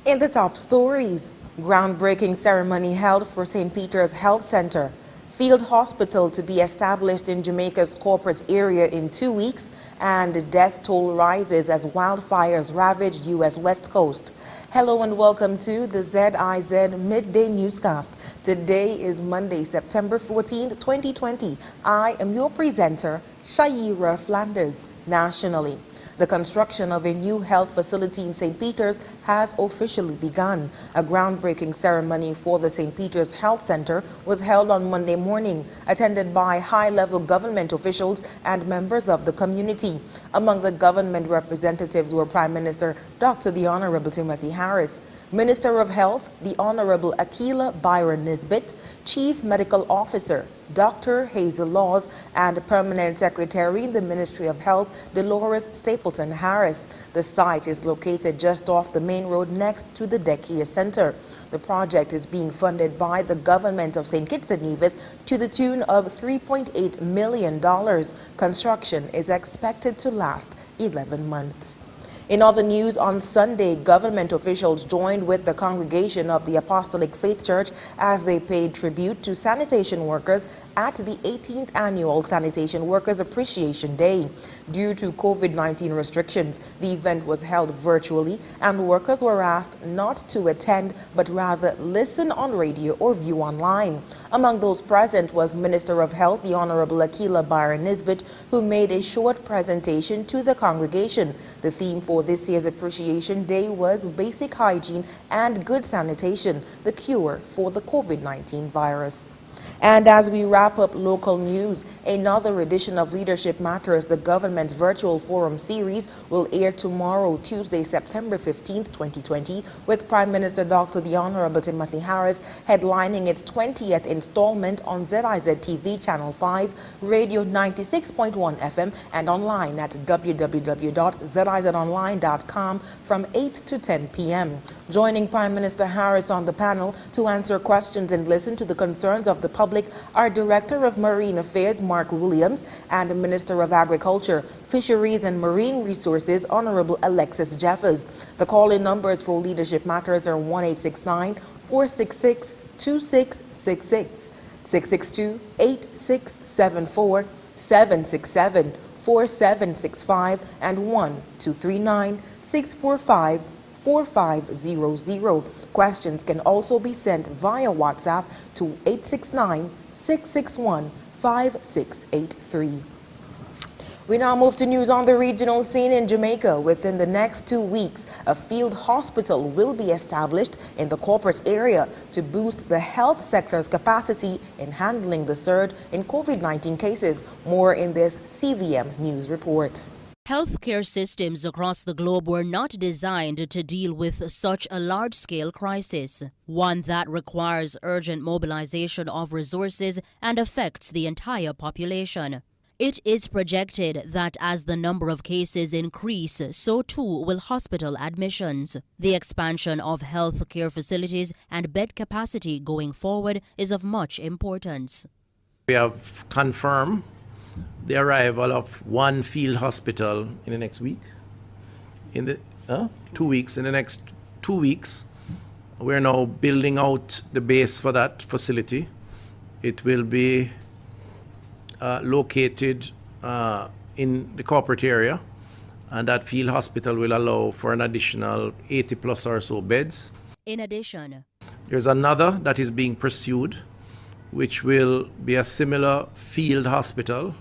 In the top stories, groundbreaking ceremony held for St. Peter's Health Center, field hospital to be established in Jamaica's corporate area in 2 weeks, and death toll rises as wildfires ravage U.S. West Coast. Hello and welcome to the ZIZ Midday Newscast. Today is Monday, September 14th, 2020. I am your presenter, Shaira Flanders. Nationally, the construction of a new health facility in St. Peter's has officially begun. A groundbreaking ceremony for the St. Peter's Health Center was held on Monday morning, attended by high-level government officials and members of the community. Among the government representatives were Prime Minister Dr. the Honorable Timothy Harris, Minister of Health, the Honorable Akila Byron Nisbet, Chief Medical Officer, Dr. Hazel Laws, and Permanent Secretary in the Ministry of Health, Dolores Stapleton Harris. The site is located just off the main road next to the Daycare Center. The project is being funded by the government of St. Kitts and Nevis to the tune of $3.8 million. Construction is expected to last 11 months. In other news, on Sunday, government officials joined with the congregation of the Apostolic Faith Church as they paid tribute to sanitation workers at the 18th Annual Sanitation Workers Appreciation Day. Due to COVID-19 restrictions, the event was held virtually and workers were asked not to attend but rather listen on radio or view online. Among those present was Minister of Health, the Honorable Akila Byron Nisbet, who made a short presentation to the congregation. The theme for this year's Appreciation Day was basic hygiene and good sanitation, the cure for the COVID-19 virus. And as we wrap up local news, another edition of Leadership Matters, the government's virtual forum series, will air tomorrow, Tuesday, September 15th, 2020, with Prime Minister Dr. the Honorable Timothy Harris headlining its 20th installment on ZIZ TV Channel 5, Radio 96.1 FM, and online at www.zizonline.com from 8 to 10 p.m. Joining Prime Minister Harris on the panel to answer questions and listen to the concerns of the public are Director of Marine Affairs Mark Williams and Minister of Agriculture, Fisheries and Marine Resources Honorable Alexis Jeffers. The call-in numbers for Leadership Matters are 1-869-466-2666, 662-8674, 767-4765, and 1-239-645-4500. Questions can also be sent via WhatsApp to 869-661-5683. We now move to news on the regional scene in Jamaica. Within the next 2 weeks, a field hospital will be established in the corporate area to boost the health sector's capacity in handling the surge in COVID-19 cases. More in this CVM News report. Healthcare systems across the globe were not designed to deal with such a large-scale crisis, one that requires urgent mobilization of resources and affects the entire population. It is projected that as the number of cases increase, so too will hospital admissions. The expansion of healthcare facilities and bed capacity going forward is of much importance. We have confirmed the arrival of one field hospital in the next week. In the 2 weeks. In the next 2 weeks, we're now building out the base for that facility. It will be located in the corporate area, and that field hospital will allow for an additional 80 plus or so beds. In addition, there's another that is being pursued, which will be a similar field hospital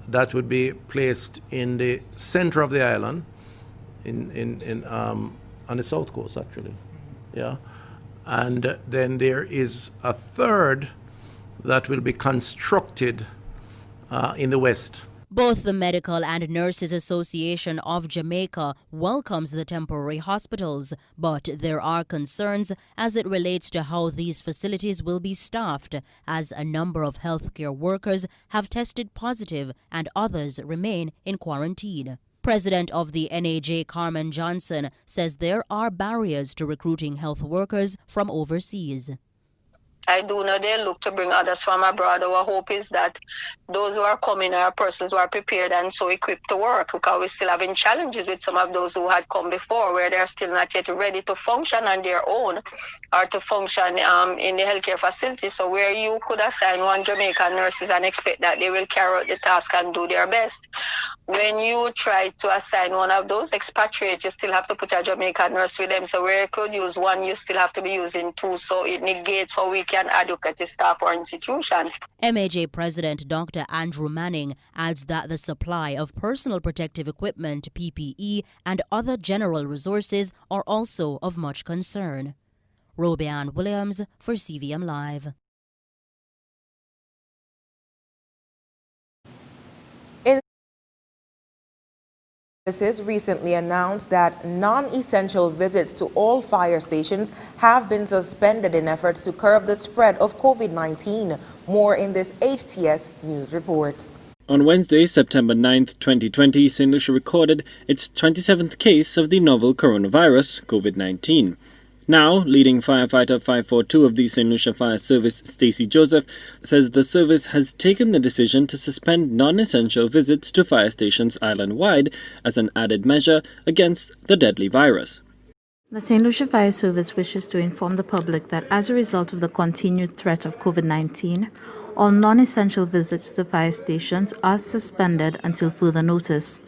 that would be placed in the center of the island, on the south coast, actually. Yeah, and then there is a third that will be constructed in the west. Both the Medical and Nurses Association of Jamaica welcomes the temporary hospitals, but there are concerns as it relates to how these facilities will be staffed, as a number of healthcare workers have tested positive and others remain in quarantine. President of the NAJ, Carmen Johnson, says there are barriers to recruiting health workers from overseas. I do know they look to bring others from abroad. Our hope is that those who are coming are persons who are prepared and so equipped to work, because we're still having challenges with some of those who had come before, where they're still not yet ready to function on their own or to function in the healthcare facility. So where you could assign one Jamaican nurses and expect that they will carry out the task and do their best, when you try to assign one of those expatriates, you still have to put a Jamaican nurse with them. So where you could use one, you still have to be using two. So it negates how we can adequately staff our institutions. MAJ President Dr. Andrew Manning adds that the supply of personal protective equipment, PPE, and other general resources are also of much concern. Robianne Williams for CVM Live. Services recently announced that non-essential visits to all fire stations have been suspended in efforts to curb the spread of COVID-19. More in this HTS News report. On Wednesday, September 9th, 2020, St. Lucia recorded its 27th case of the novel coronavirus, COVID-19. Now, leading firefighter 542 of the St. Lucia Fire Service, Stacey Joseph, says the service has taken the decision to suspend non-essential visits to fire stations island-wide as an added measure against the deadly virus. The St. Lucia Fire Service wishes to inform the public that as a result of the continued threat of COVID-19, all non-essential visits to the fire stations are suspended until further notice.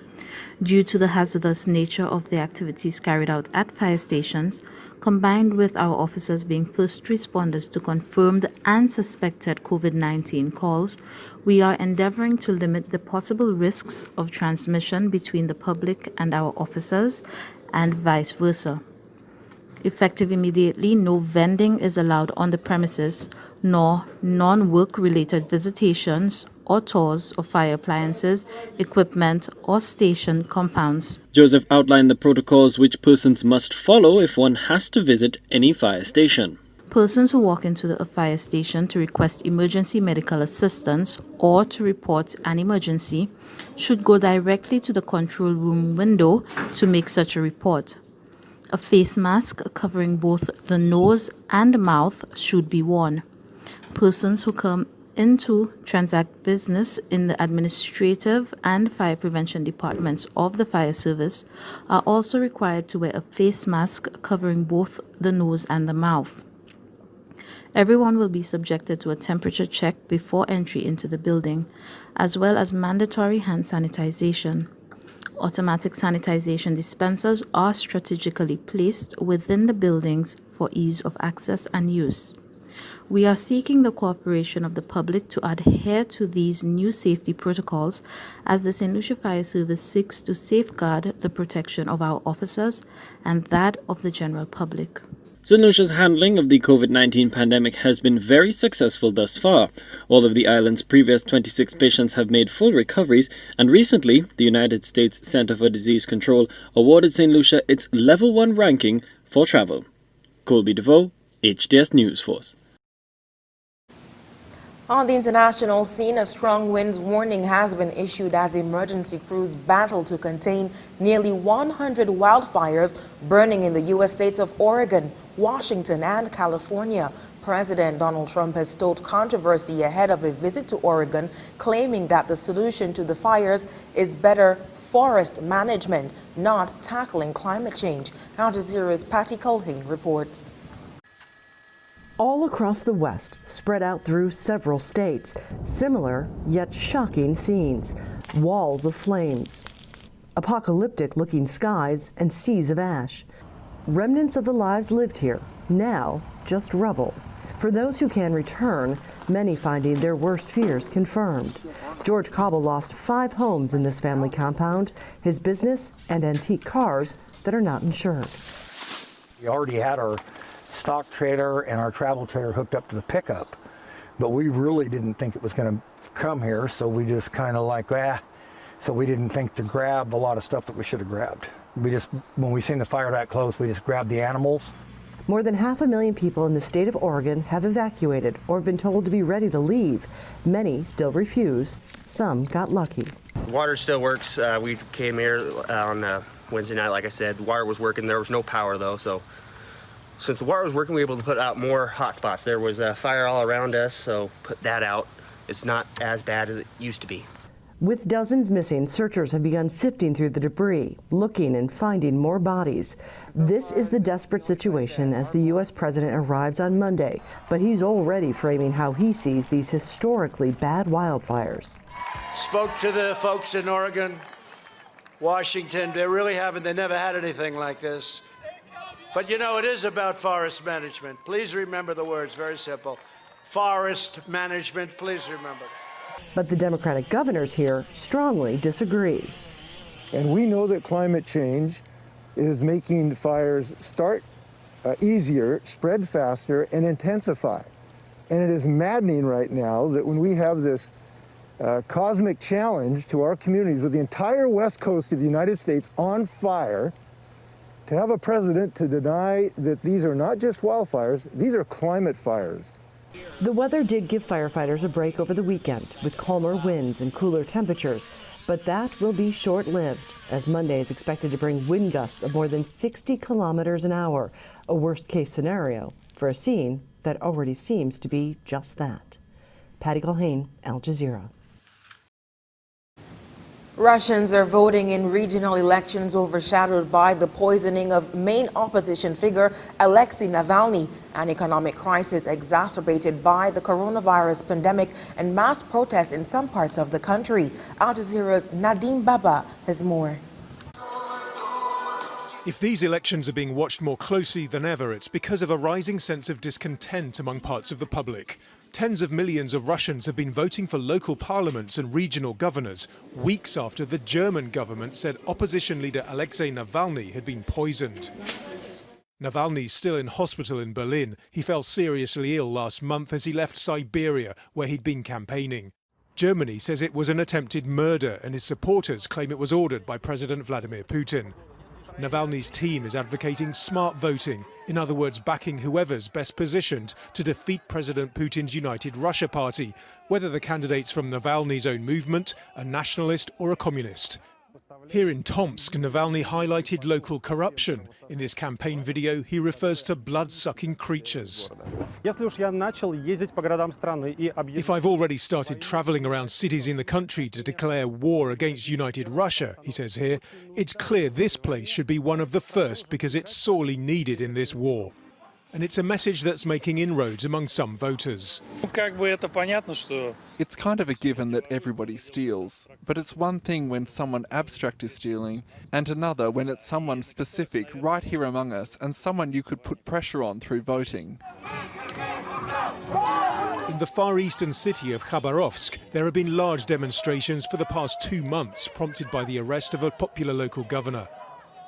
Due to the hazardous nature of the activities carried out at fire stations, combined with our officers being first responders to confirmed and suspected COVID-19 calls, we are endeavoring to limit the possible risks of transmission between the public and our officers and vice versa. Effective immediately, no vending is allowed on the premises, nor non-work-related visitations or tours of fire appliances, equipment, or station compounds. Joseph outlined the protocols which persons must follow if one has to visit any fire station. Persons who walk into a fire station to request emergency medical assistance or to report an emergency should go directly to the control room window to make such a report. A face mask covering both the nose and mouth should be worn. Persons who come in to transact business in the administrative and fire prevention departments of the fire service are also required to wear a face mask covering both the nose and the mouth. Everyone will be subjected to a temperature check before entry into the building, as well as mandatory hand sanitization. Automatic sanitization dispensers are strategically placed within the buildings for ease of access and use. We are seeking the cooperation of the public to adhere to these new safety protocols as the St. Lucia Fire Service seeks to safeguard the protection of our officers and that of the general public. St. Lucia's handling of the COVID-19 pandemic has been very successful thus far. All of the island's previous 26 patients have made full recoveries, and recently, the United States Center for Disease Control awarded St. Lucia its Level 1 ranking for travel. Colby DeVoe, HTS News Force. On the international scene, a strong winds warning has been issued as emergency crews battle to contain nearly 100 wildfires burning in the U.S. states of Oregon, Washington, and California. President Donald Trump has stoked controversy ahead of a visit to Oregon, claiming that the solution to the fires is better forest management, not tackling climate change. Al Jazeera's Patty Culhane reports. All across the West, spread out through several states, similar yet shocking scenes. Walls of flames, apocalyptic-looking skies, and seas of ash. Remnants of the lives lived here, now just rubble. For those who can return, many finding their worst fears confirmed. George Cobble lost 5 homes in this family compound, his business, and antique cars that are not insured. We already had our stock trailer and our travel trailer hooked up to the pickup, but we really didn't think it was going to come here, so we just kind of like, so we didn't think to grab a lot of stuff that we should have grabbed. We just, when we seen the fire that close, we just grabbed the animals. More than 500,000 people in the state of Oregon have evacuated or been told to be ready to leave. Many still refuse. Some got lucky. Water still works. We came here on Wednesday night, like I said. The water was working. There was no power, though, so since the water was working, we were able to put out more hot spots. There was a fire all around us, so put that out. It's not as bad as it used to be. With dozens missing, searchers have begun sifting through the debris, looking and finding more bodies. This is the desperate situation as the U.S. president arrives on Monday, but he's already framing how he sees these historically bad wildfires. Spoke to the folks in Oregon, Washington. They never had anything like this. But you know, it is about forest management. Please remember the words, very simple. Forest management, please remember that. But the Democratic governors here strongly disagree. And we know that climate change is making fires start easier, spread faster, and intensify. And it is maddening right now that when we have this cosmic challenge to our communities with the entire west coast of the United States on fire, to have a president to deny that these are not just wildfires, these are climate fires. The weather did give firefighters a break over the weekend with calmer winds and cooler temperatures, but that will be short-lived as Monday is expected to bring wind gusts of more than 60 kilometers an hour, a worst-case scenario for a scene that already seems to be just that. Patty Culhane, Al Jazeera. Russians are voting in regional elections overshadowed by the poisoning of main opposition figure Alexei Navalny, an economic crisis exacerbated by the coronavirus pandemic and mass protests in some parts of the country. Al Jazeera's Nadim Baba has more. If these elections are being watched more closely than ever, it's because of a rising sense of discontent among parts of the public. Tens of millions of Russians have been voting for local parliaments and regional governors, weeks after the German government said opposition leader Alexei Navalny had been poisoned. Navalny's still in hospital in Berlin. He fell seriously ill last month as he left Siberia, where he'd been campaigning. Germany says it was an attempted murder, and his supporters claim it was ordered by President Vladimir Putin. Navalny's team is advocating smart voting, in other words, backing whoever's best positioned to defeat President Putin's United Russia Party, whether the candidate's from Navalny's own movement, a nationalist or a communist. Here in Tomsk, Navalny highlighted local corruption. In this campaign video, he refers to blood-sucking creatures. If I've already started traveling around cities in the country to declare war against United Russia, he says here, it's clear this place should be one of the first because it's sorely needed in this war. And it's a message that's making inroads among some voters. It's kind of a given that everybody steals, but it's one thing when someone abstract is stealing, and another when it's someone specific right here among us and someone you could put pressure on through voting. In the far eastern city of Khabarovsk, there have been large demonstrations for the past 2 months, prompted by the arrest of a popular local governor.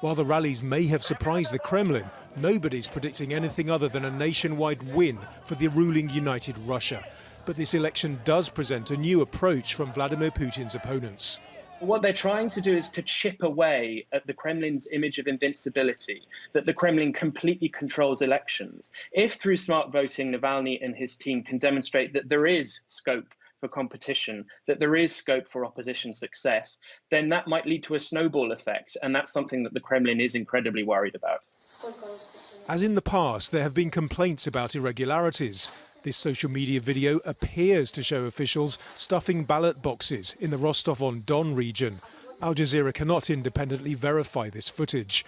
While the rallies may have surprised the Kremlin, nobody's predicting anything other than a nationwide win for the ruling United Russia. But this election does present a new approach from Vladimir Putin's opponents. What they're trying to do is to chip away at the Kremlin's image of invincibility, that the Kremlin completely controls elections. If through smart voting, Navalny and his team can demonstrate that there is scope for competition, that there is scope for opposition success, then that might lead to a snowball effect. And that's something that the Kremlin is incredibly worried about. As in the past, there have been complaints about irregularities. This social media video appears to show officials stuffing ballot boxes in the Rostov-on-Don region. Al Jazeera cannot independently verify this footage.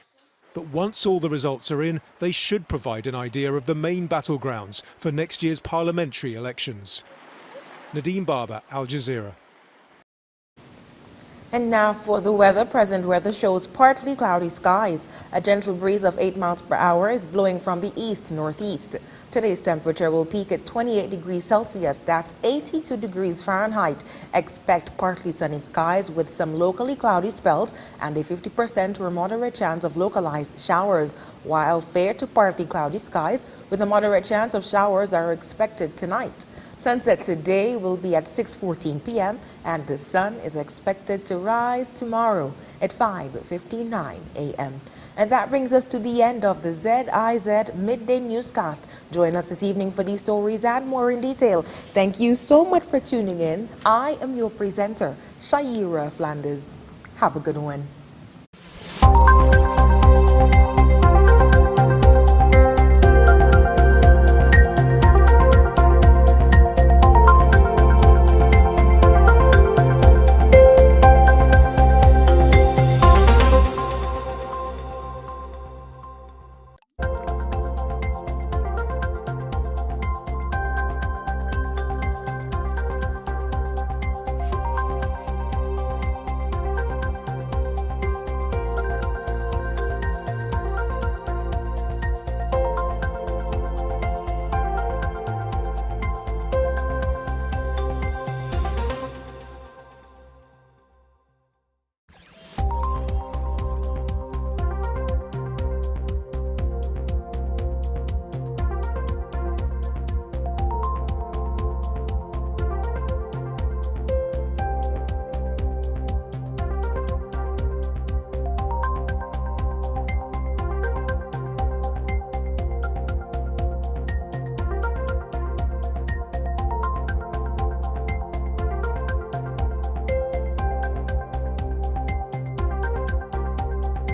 But once all the results are in, they should provide an idea of the main battlegrounds for next year's parliamentary elections. Nadim Baba, Al Jazeera. And now for the weather. Present weather shows partly cloudy skies. A gentle breeze of 8 miles per hour is blowing from the east-northeast. Today's temperature will peak at 28 degrees Celsius. That's 82 degrees Fahrenheit. Expect partly sunny skies with some locally cloudy spells and a 50% or moderate chance of localized showers, while fair to partly cloudy skies with a moderate chance of showers are expected tonight. Sunset today will be at 6:14 p.m. and the sun is expected to rise tomorrow at 5:59 a.m. And that brings us to the end of the ZIZ Midday Newscast. Join us this evening for these stories and more in detail. Thank you so much for tuning in. I am your presenter, Shaira Flanders. Have a good one.